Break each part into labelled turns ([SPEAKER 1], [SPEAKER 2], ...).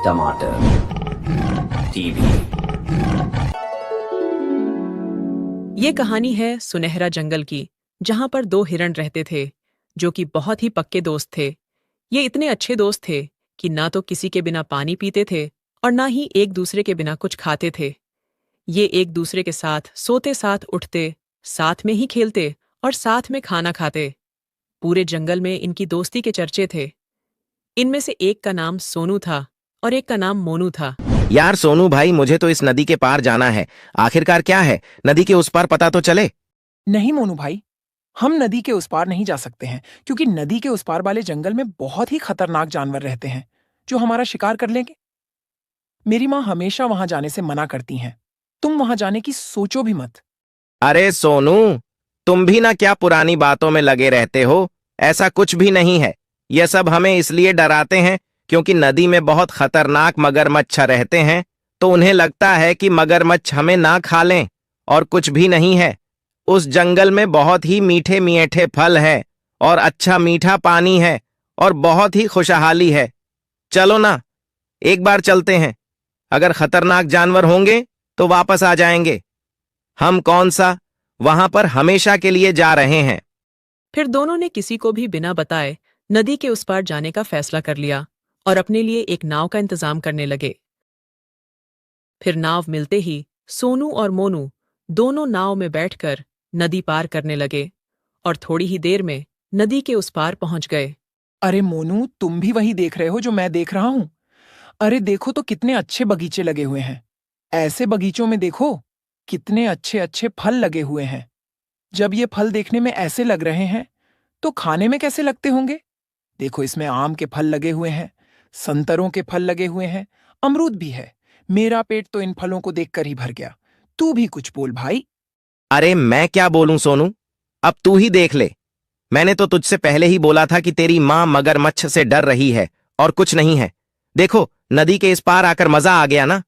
[SPEAKER 1] टमाटर टीवी।
[SPEAKER 2] ये कहानी है सुनहरा जंगल की, जहां पर दो हिरण रहते थे जो कि बहुत ही पक्के दोस्त थे। ये इतने अच्छे दोस्त थे कि ना तो किसी के बिना पानी पीते थे और ना ही एक दूसरे के बिना कुछ खाते थे। ये एक दूसरे के साथ सोते, साथ उठते, साथ में ही खेलते और साथ में खाना खाते। पूरे जंगल में इनकी दोस्ती के चर्चे थे। इनमें से एक का नाम सोनू था और एक का नाम मोनू था।
[SPEAKER 3] यार सोनू भाई, मुझे तो इस नदी के पार जाना है। आखिरकार क्या है नदी के उस पार, पता तो चले।
[SPEAKER 4] नहीं मोनू भाई, हम नदी के उस पार नहीं जा सकते हैं क्योंकि नदी के उस पार वाले जंगल में बहुत ही खतरनाक जानवर रहते हैं जो हमारा शिकार कर लेंगे। मेरी माँ हमेशा वहां जाने से मना करती हैं। तुम वहां जाने की सोचो भी मत।
[SPEAKER 3] अरे सोनू, तुम भी ना क्या पुरानी बातों में लगे रहते हो। ऐसा कुछ भी नहीं है। यह सब हमें इसलिए डराते हैं क्योंकि नदी में बहुत खतरनाक मगरमच्छ रहते हैं, तो उन्हें लगता है कि मगरमच्छ हमें ना खा लें। और कुछ भी नहीं है। उस जंगल में बहुत ही मीठे मीठे फल हैं और अच्छा मीठा पानी है और बहुत ही खुशहाली है। चलो ना, एक बार चलते हैं। अगर खतरनाक जानवर होंगे तो वापस आ जाएंगे। हम कौन सा वहां पर हमेशा के लिए जा रहे हैं।
[SPEAKER 2] फिर दोनों ने किसी को भी बिना बताए नदी के उस पार जाने का फैसला कर लिया और अपने लिए एक नाव का इंतजाम करने लगे। फिर नाव मिलते ही सोनू और मोनू दोनों नाव में बैठकर नदी पार करने लगे और थोड़ी ही देर में नदी के उस पार पहुंच गए।
[SPEAKER 4] अरे मोनू, तुम भी वही देख रहे हो जो मैं देख रहा हूं। अरे देखो तो कितने अच्छे बगीचे लगे हुए हैं। ऐसे बगीचों में देखो कितने अच्छे अच्छे फल लगे हुए हैं। जब ये फल देखने में ऐसे लग रहे हैं तो खाने में कैसे लगते होंगे। देखो, इसमें आम के फल लगे हुए हैं, संतरों के फल लगे हुए हैं, अमरूद भी है। मेरा पेट तो इन फलों को देखकर ही भर गया। तू भी कुछ बोल भाई।
[SPEAKER 3] अरे मैं क्या बोलूं सोनू, अब तू ही देख ले। मैंने तो तुझसे पहले ही बोला था कि तेरी मां मगरमच्छ से डर रही है और कुछ नहीं है। देखो, नदी के इस पार आकर मजा आ गया ना।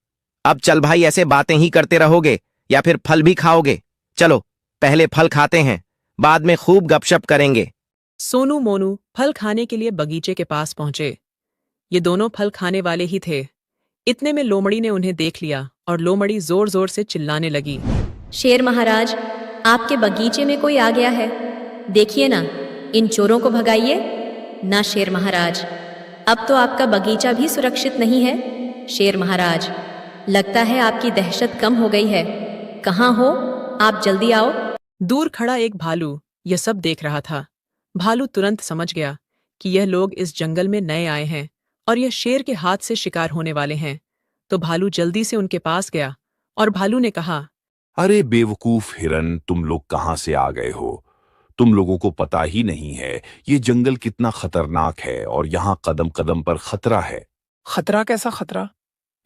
[SPEAKER 3] अब चल भाई, ऐसे बातें ही करते रहोगे या फिर फल भी खाओगे। चलो पहले फल खाते हैं, बाद में खूब गपशप करेंगे।
[SPEAKER 2] सोनू मोनू फल खाने के लिए बगीचे के पास पहुंचे। ये दोनों फल खाने वाले ही थे। इतने में लोमड़ी ने उन्हें देख लिया और लोमड़ी जोर जोर से चिल्लाने लगी।
[SPEAKER 5] शेर महाराज, आपके बगीचे में कोई आ गया है। देखिए ना, इन चोरों को भगाइए ना। शेर महाराज, अब तो आपका बगीचा भी सुरक्षित नहीं है। शेर महाराज, लगता है आपकी दहशत कम हो गई है। कहाँ हो आप, जल्दी आओ।
[SPEAKER 2] दूर खड़ा एक भालू यह सब देख रहा था। भालू तुरंत समझ गया कि यह लोग इस जंगल में नए आए हैं और यह शेर के हाथ से शिकार होने वाले हैं। तो भालू जल्दी से उनके पास गया और भालू ने कहा,
[SPEAKER 6] अरे बेवकूफ हिरन, तुम लोग कहां से आ गए हो। तुम लोगों को पता ही नहीं है ये जंगल कितना खतरनाक है और यहाँ कदम कदम पर खतरा है।
[SPEAKER 4] खतरा? कैसा खतरा?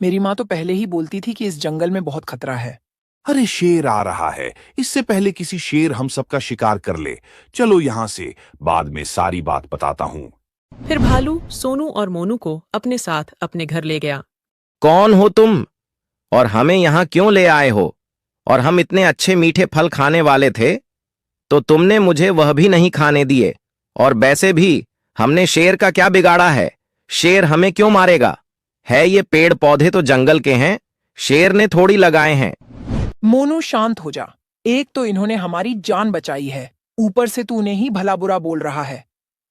[SPEAKER 4] मेरी माँ तो पहले ही बोलती थी कि इस जंगल में बहुत खतरा है।
[SPEAKER 6] अरे शेर आ रहा है, इससे पहले किसी शेर हम सबका शिकार कर ले। चलो यहाँ से, बाद में सारी बात बताता हूँ।
[SPEAKER 2] फिर भालू सोनू और मोनू को अपने साथ अपने घर ले गया।
[SPEAKER 3] कौन हो तुम और हमें यहाँ क्यों ले आए हो? और हम इतने अच्छे मीठे फल खाने वाले थे तो तुमने मुझे वह भी नहीं खाने दिए। और वैसे भी हमने शेर का क्या बिगाड़ा है? शेर हमें क्यों मारेगा? है ये पेड़ पौधे तो जंगल के हैं, शेर ने थोड़ी लगाए हैं।
[SPEAKER 4] मोनू शांत हो जा। एक तो इन्होंने हमारी जान बचाई है, ऊपर से तू उन्हें ही भला बुरा बोल रहा है।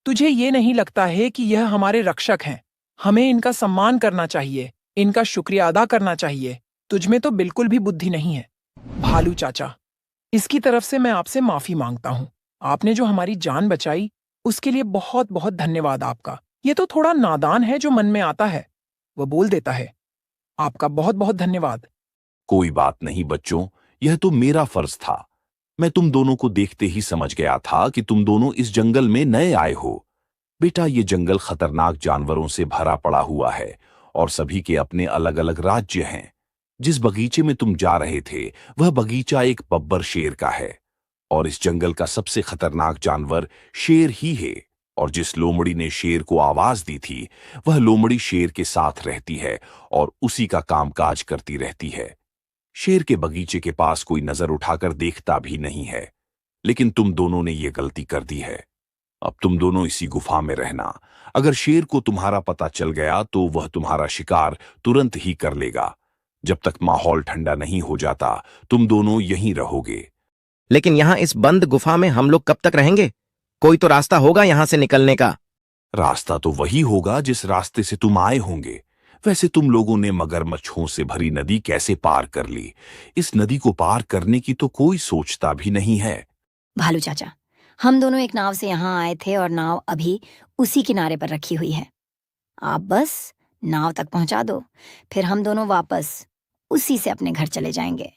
[SPEAKER 4] तुझे ये नहीं लगता है कि यह हमारे रक्षक हैं? हमें इनका सम्मान करना चाहिए, इनका शुक्रिया अदा करना चाहिए। तुझमें तो बिल्कुल भी बुद्धि नहीं है। भालू चाचा, इसकी तरफ से मैं आपसे माफी मांगता हूँ। आपने जो हमारी जान बचाई उसके लिए बहुत बहुत धन्यवाद आपका। ये तो थोड़ा नादान है, जो मन में आता है वह बोल देता है। आपका बहुत बहुत धन्यवाद।
[SPEAKER 6] कोई बात नहीं बच्चों, यह तो मेरा फर्ज था। मैं तुम दोनों को देखते ही समझ गया था कि तुम दोनों इस जंगल में नए आए हो। बेटा, ये जंगल खतरनाक जानवरों से भरा पड़ा हुआ है और सभी के अपने अलग अलग राज्य हैं। जिस बगीचे में तुम जा रहे थे वह बगीचा एक बब्बर शेर का है और इस जंगल का सबसे खतरनाक जानवर शेर ही है। और जिस लोमड़ी ने शेर को आवाज दी थी वह लोमड़ी शेर के साथ रहती है और उसी का कामकाज करती रहती है। शेर के बगीचे के पास कोई नजर उठाकर देखता भी नहीं है, लेकिन तुम दोनों ने यह गलती कर दी है। अब तुम दोनों इसी गुफा में रहना। अगर शेर को तुम्हारा पता चल गया तो वह तुम्हारा शिकार तुरंत ही कर लेगा। जब तक माहौल ठंडा नहीं हो जाता तुम दोनों यहीं रहोगे।
[SPEAKER 3] लेकिन यहाँ इस बंद गुफा में हम लोग कब तक रहेंगे? कोई तो रास्ता होगा यहाँ से निकलने का।
[SPEAKER 6] रास्ता तो वही होगा जिस रास्ते से तुम आए होंगे। वैसे तुम लोगों ने मगरमच्छों से भरी नदी कैसे पार कर ली? इस नदी को पार करने की तो कोई सोचता भी नहीं है।
[SPEAKER 7] भालू चाचा, हम दोनों एक नाव से यहाँ आए थे और नाव अभी उसी किनारे पर रखी हुई है। आप बस नाव तक पहुंचा दो, फिर हम दोनों वापस उसी से अपने घर चले जाएंगे।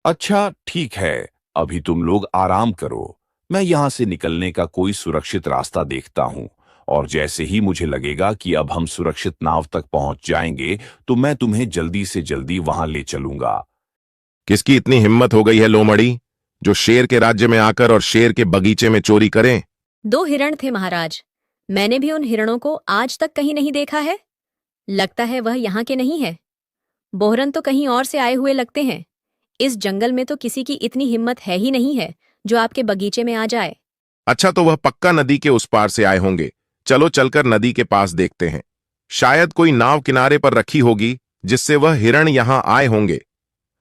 [SPEAKER 6] अच्छा ठीक है, अभी तुम लोग आराम करो। मैं यहां से निकलने का कोई सुरक्षित रास्ता देखता हूं, और जैसे ही मुझे लगेगा कि अब हम सुरक्षित नाव तक पहुंच जाएंगे तो मैं तुम्हें जल्दी से जल्दी वहां ले चलूंगा।
[SPEAKER 8] किसकी इतनी हिम्मत हो गई है लोमड़ी, जो शेर के राज्य में आकर और शेर के बगीचे में चोरी करें?
[SPEAKER 5] 2 हिरण थे महाराज। मैंने भी उन हिरणों को आज तक कहीं नहीं देखा है। लगता है वह यहाँ के नहीं है। बोहरन तो कहीं और से आए हुए लगते हैं। इस जंगल में तो किसी की इतनी हिम्मत है ही नहीं है जो आपके बगीचे में आ जाए।
[SPEAKER 8] अच्छा, तो वह पक्का नदी के उस पार से आए होंगे। चलो चलकर नदी के पास देखते हैं। शायद कोई नाव किनारे पर रखी होगी जिससे वह हिरण यहां आए होंगे।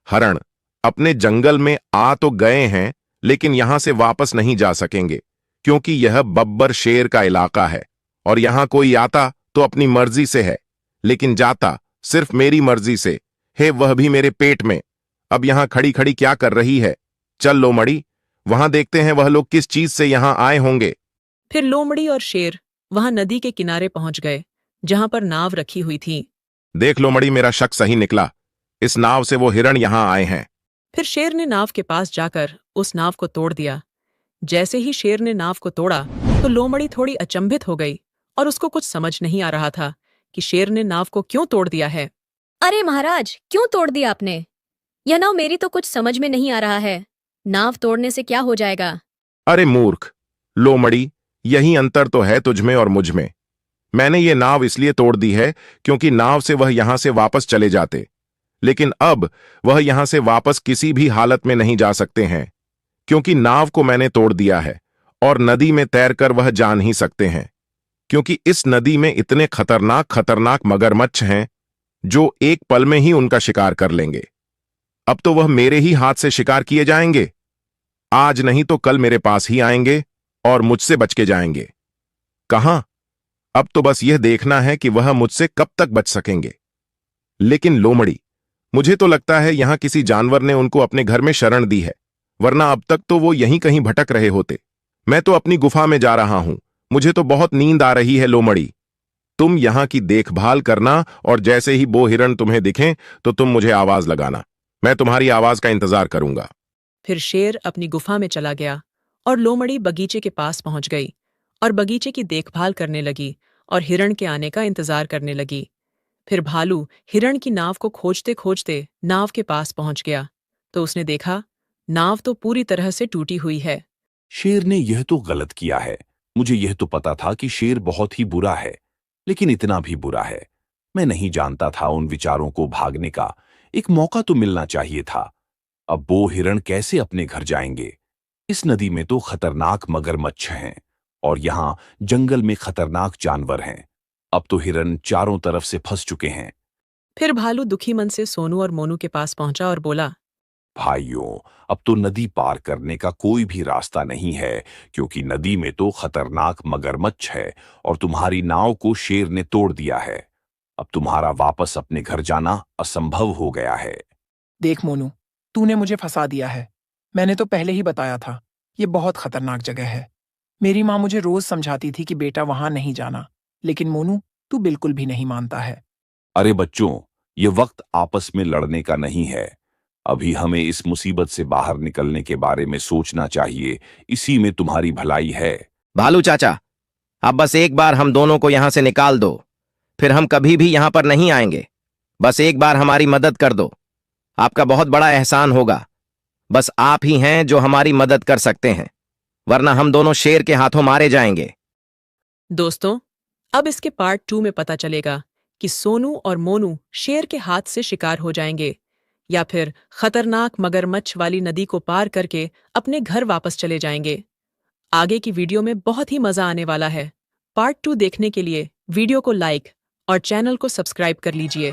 [SPEAKER 8] हरण अपने जंगल में आ तो गए हैं, लेकिन यहां से वापस नहीं जा सकेंगे, क्योंकि यह बब्बर शेर का इलाका है और यहां कोई आता तो अपनी मर्जी से है, लेकिन जाता सिर्फ मेरी मर्जी से है, वह भी मेरे पेट में। अब यहां खड़ी खड़ी क्या कर रही है? चल लोमड़ी, वहां देखते हैं वह लोग किस चीज से यहां आए होंगे।
[SPEAKER 2] फिर लोमड़ी और शेर वहां नदी के किनारे पहुंच गए जहां पर नाव रखी हुई थी।
[SPEAKER 8] देख लोमड़ी, मेरा शक सही निकला। इस नाव से वो हिरण यहां आए हैं।
[SPEAKER 2] फिर शेर ने नाव के पास जाकर उस नाव को तोड़ दिया। जैसे ही शेर ने नाव को तोड़ा तो लोमड़ी थोड़ी अचंभित हो गई और उसको कुछ समझ नहीं आ रहा था कि शेर ने नाव को क्यों तोड़ दिया है।
[SPEAKER 5] अरे महाराज, क्यों तोड़ दिया आपने? यह नाव मेरी तो कुछ समझ में नहीं आ रहा है। नाव तोड़ने से क्या हो जाएगा?
[SPEAKER 8] अरे मूर्ख लोमड़ी, यही अंतर तो है तुझमें और मुझ में। मैंने ये नाव इसलिए तोड़ दी है क्योंकि नाव से वह यहां से वापस चले जाते, लेकिन अब वह यहां से वापस किसी भी हालत में नहीं जा सकते हैं, क्योंकि नाव को मैंने तोड़ दिया है और नदी में तैरकर वह जा नहीं सकते हैं, क्योंकि इस नदी में इतने खतरनाक खतरनाक मगरमच्छ हैं जो एक पल में ही उनका शिकार कर लेंगे। अब तो वह मेरे ही हाथ से शिकार किए जाएंगे। आज नहीं तो कल मेरे पास ही आएंगे और मुझसे बच के जाएंगे। कहां? अब तो बस यह देखना है कि वह मुझसे कब तक बच सकेंगे। लेकिन लोमड़ी, मुझे तो लगता है यहां किसी जानवर ने उनको अपने घर में शरण दी है, वरना अब तक तो वो यहीं कहीं भटक रहे होते। मैं तो अपनी गुफा में जा रहा हूं। मुझे तो बहुत नींद आ रही है लोमड़ी। तुम यहां की देखभाल करना और जैसे ही वो हिरण तुम्हें दिखें तो तुम मुझे आवाज लगाना। मैं तुम्हारी आवाज का इंतजार करूंगा।
[SPEAKER 2] फिर शेर अपनी गुफा में चला गया और लोमड़ी बगीचे के पास पहुंच गई और बगीचे की देखभाल करने लगी और हिरण के आने का इंतजार करने लगी। फिर भालू हिरण की नाव को खोजते खोजते नाव के पास पहुंच गया तो उसने देखा नाव तो पूरी तरह से टूटी हुई है।
[SPEAKER 6] शेर ने यह तो गलत किया है। मुझे यह तो पता था कि शेर बहुत ही बुरा है, लेकिन इतना भी बुरा है मैं नहीं जानता था। उन विचारों को भागने का एक मौका तो मिलना चाहिए था। अब वो हिरण कैसे अपने घर जाएंगे? इस नदी में तो खतरनाक मगरमच्छ हैं और यहाँ जंगल में खतरनाक जानवर हैं। अब तो हिरण चारों तरफ से फंस चुके हैं।
[SPEAKER 2] फिर भालू दुखी मन से सोनू और मोनू के पास पहुंचा और बोला,
[SPEAKER 6] भाइयों, अब तो नदी पार करने का कोई भी रास्ता नहीं है, क्योंकि नदी में तो खतरनाक मगरमच्छ है और तुम्हारी नाव को शेर ने तोड़ दिया है। अब तुम्हारा वापस अपने घर जाना असंभव हो गया है।
[SPEAKER 4] देख मोनू, तूने मुझे फंसा दिया है। मैंने तो पहले ही बताया था, ये बहुत खतरनाक जगह है। मेरी माँ मुझे रोज समझाती थी कि बेटा वहां नहीं जाना, लेकिन मोनू तू बिल्कुल भी नहीं मानता है।
[SPEAKER 6] अरे बच्चों, ये वक्त आपस में लड़ने का नहीं है। अभी हमें इस मुसीबत से बाहर निकलने के बारे में सोचना चाहिए। इसी में तुम्हारी भलाई है।
[SPEAKER 3] भालू चाचा, अब बस एक बार हम दोनों को यहां से निकाल दो, फिर हम कभी भी यहां पर नहीं आएंगे। बस एक बार हमारी मदद कर दो, आपका बहुत बड़ा एहसान होगा। बस आप ही हैं जो हमारी मदद कर सकते हैं, वरना हम दोनों शेर के हाथों मारे जाएंगे।
[SPEAKER 2] दोस्तों, अब इसके पार्ट 2 में पता चलेगा कि सोनू और मोनू शेर के हाथ से शिकार हो जाएंगे या फिर खतरनाक मगरमच्छ वाली नदी को पार करके अपने घर वापस चले जाएंगे। आगे की वीडियो में बहुत ही मजा आने वाला है। पार्ट 2 देखने के लिए वीडियो को लाइक और चैनल को सब्सक्राइब कर लीजिए।